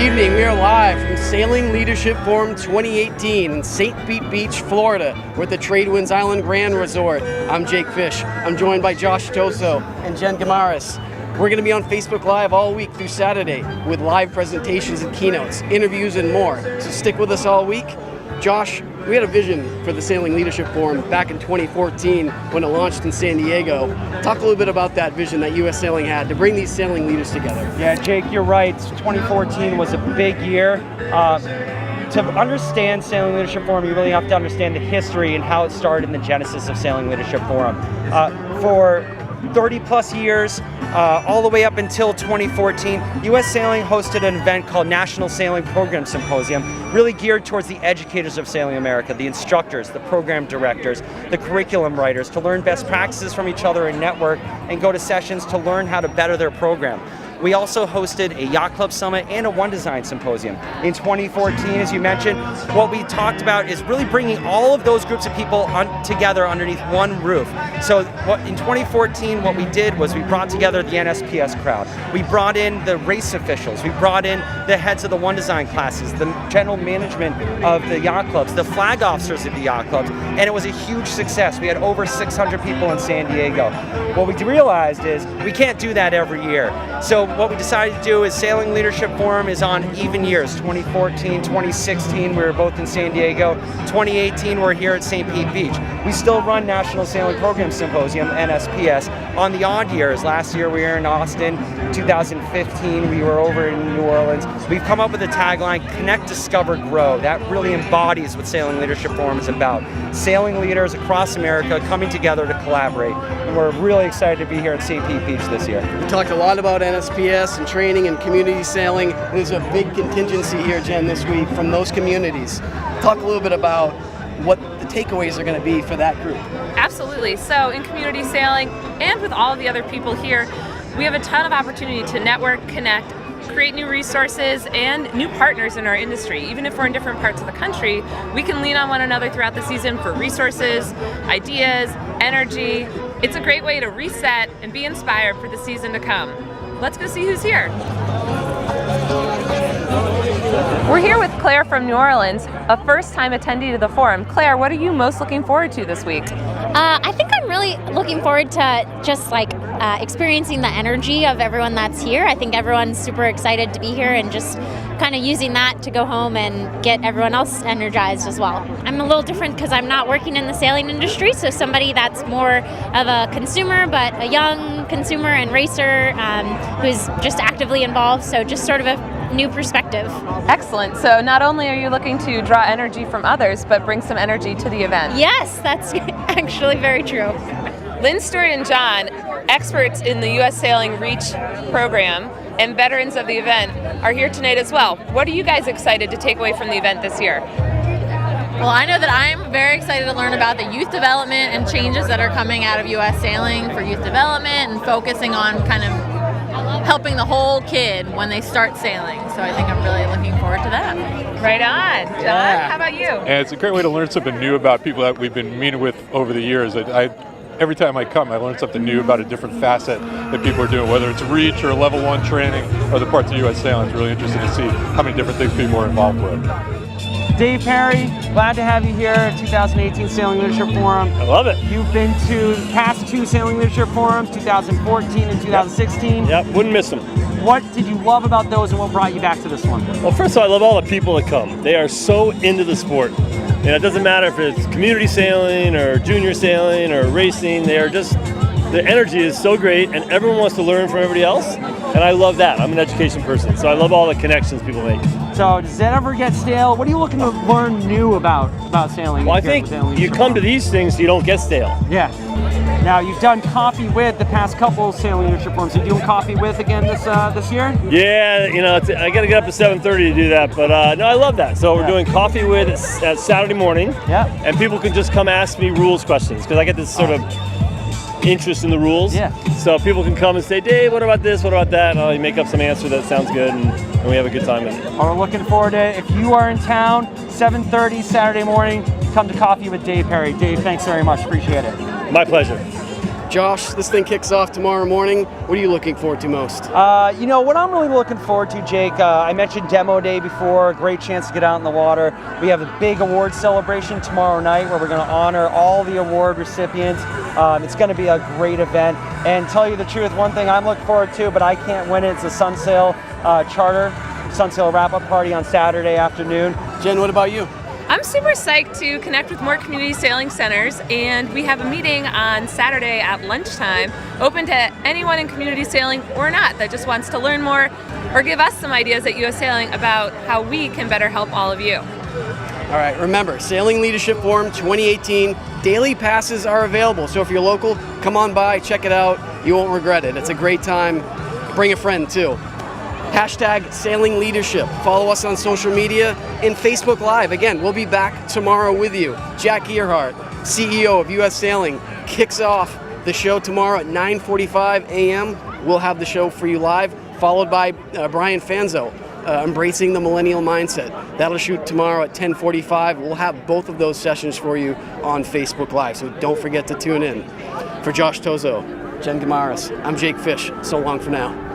evening. We are live from Sailing Leadership Forum 2018 in St. Pete Beach, Florida. We're at the Tradewinds Island Grand Resort. I'm Jake Fish. I'm joined by Josh Toso and Jen Guimaraes. We're going to be on Facebook Live all week through Saturday with live presentations and keynotes, interviews, and more. So stick with us all week. Josh, we had a vision for the Sailing Leadership Forum back in 2014 when it launched in San Diego. Talk a little bit about that vision that U.S. Sailing had to bring these sailing leaders together. Yeah, Jake, you're right. 2014 was a big year. To understand Sailing Leadership Forum, you really have to understand the history and how it started in the genesis of Sailing Leadership Forum. For 30 plus years, all the way up until 2014, U.S. Sailing hosted an event called National Sailing Program Symposium, really geared towards the educators of Sailing America, the instructors, the program directors, the curriculum writers, to learn best practices from each other and network and go to sessions to learn how to better their program. We also hosted a Yacht Club Summit and a One Design Symposium. In 2014, as you mentioned, what we talked about is really bringing all of those groups of people together underneath one roof. So in 2014, what we did was we brought together the NSPS crowd. We brought in the race officials. We brought in the heads of the One Design classes, the general management of the yacht clubs, the flag officers of the yacht clubs, and it was a huge success. We had over 600 people in San Diego. What we realized is we can't do that every year. So what we decided to do is Sailing Leadership Forum is on even years. 2014, 2016, we were both in San Diego. 2018, we're here at St. Pete Beach. We still run National Sailing Program Symposium, NSPS, on the odd years. Last year we were in Austin. 2015, we were over in New Orleans. We've come up with a tagline, Connect, Discover, Grow. That really embodies what Sailing Leadership Forum is about. Sailing leaders across America coming together to collaborate. And we're really excited to be here at St. Pete Beach this year. We talked a lot about NSPS and training and community sailing. There's a big contingency here, Jen, this week from those communities. Talk a little bit about what the takeaways are going to be for that group. Absolutely. So in community sailing and with all of the other people here, we have a ton of opportunity to network, connect, create new resources and new partners in our industry. Even if we're in different parts of the country, we can lean on one another throughout the season for resources, ideas, energy. It's a great way to reset and be inspired for the season to come. Let's go see who's here. We're here with Claire from New Orleans, a first-time attendee to the forum. Claire, what are you most looking forward to this week? I think I'm really looking forward to just experiencing the energy of everyone that's here. I think everyone's super excited to be here and just kind of using that to go home and get everyone else energized as well. I'm a little different because I'm not working in the sailing industry, so somebody that's more of a consumer, but a young consumer and racer who's just actively involved, so just sort of a new perspective. Excellent. So not only are you looking to draw energy from others, but bring some energy to the event. Yes, that's actually very true. Lynn, Stuart, and John, experts in the U.S. Sailing REACH program and veterans of the event, are here tonight as well. What are you guys excited to take away from the event this year? Well, I know that I'm very excited to learn about the youth development and changes that are coming out of U.S. Sailing for youth development and focusing on kind of helping the whole kid when they start sailing. So I think I'm really looking forward to that. Right on. John, how about you? And it's a great way to learn something new about people that we've been meeting with over the years. Every time I come, I learn something new about a different facet that people are doing, whether it's REACH or level 1 training or the parts of U.S. Sailing. It's really interesting to see how many different things people are involved with. Dave Perry, glad to have you here at 2018 Sailing Leadership Forum. I love it. You've been to past 2 Sailing Leadership Forums, 2014 and 2016. Yep, wouldn't miss them. What did you love about those and what brought you back to this one? Well, first of all, I love all the people that come. They are so into the sport. And it doesn't matter if it's community sailing or junior sailing or racing, they are just, the energy is so great and everyone wants to learn from everybody else. And I love that. I'm an education person, so I love all the connections people make. So does that ever get stale? What are you looking to learn new about sailing? Well, I think you come to these things, you don't get stale. Yeah. Now, you've done Coffee With the past couple Sailing Leadership Forums. Are you doing Coffee With again this year? Yeah, you know, I got to get up at 7:30 to do that, but no, I love that. So we're doing Coffee With at Saturday morning, and people can just come ask me rules questions, because I get this sort of interest in the rules. Yeah. So people can come and say, Dave, what about this, what about that? And I'll make up some answer that sounds good, and we have a good time with it. We're looking forward to it. If you are in town, 7:30 Saturday morning, come to Coffee with Dave Perry. Dave, thanks very much. Appreciate it. My pleasure. Josh, this thing kicks off tomorrow morning. What are you looking forward to most? What I'm really looking forward to, Jake, I mentioned Demo Day before, great chance to get out in the water. We have a big award celebration tomorrow night where we're going to honor all the award recipients. It's going to be a great event. And tell you the truth, one thing I'm looking forward to, but I can't win it, it's the Sunsail Charter, Sunsail wrap-up party on Saturday afternoon. Jen, what about you? I'm super psyched to connect with more community sailing centers, and we have a meeting on Saturday at lunchtime, open to anyone in community sailing or not that just wants to learn more or give us some ideas at US Sailing about how we can better help all of you. All right, remember, Sailing Leadership Forum 2018, daily passes are available. So if you're local, come on by, check it out. You won't regret it. It's a great time. Bring a friend too. Hashtag Sailing Leadership. Follow us on social media and Facebook Live. Again, we'll be back tomorrow with you. Jack Earhart, CEO of US Sailing, kicks off the show tomorrow at 9:45 a.m. We'll have the show for you live, followed by Brian Fanzo, Embracing the Millennial Mindset. That'll shoot tomorrow at 10:45. We'll have both of those sessions for you on Facebook Live, so don't forget to tune in. For Josh Toso, Jen Guimaraes, I'm Jake Fish. So long for now.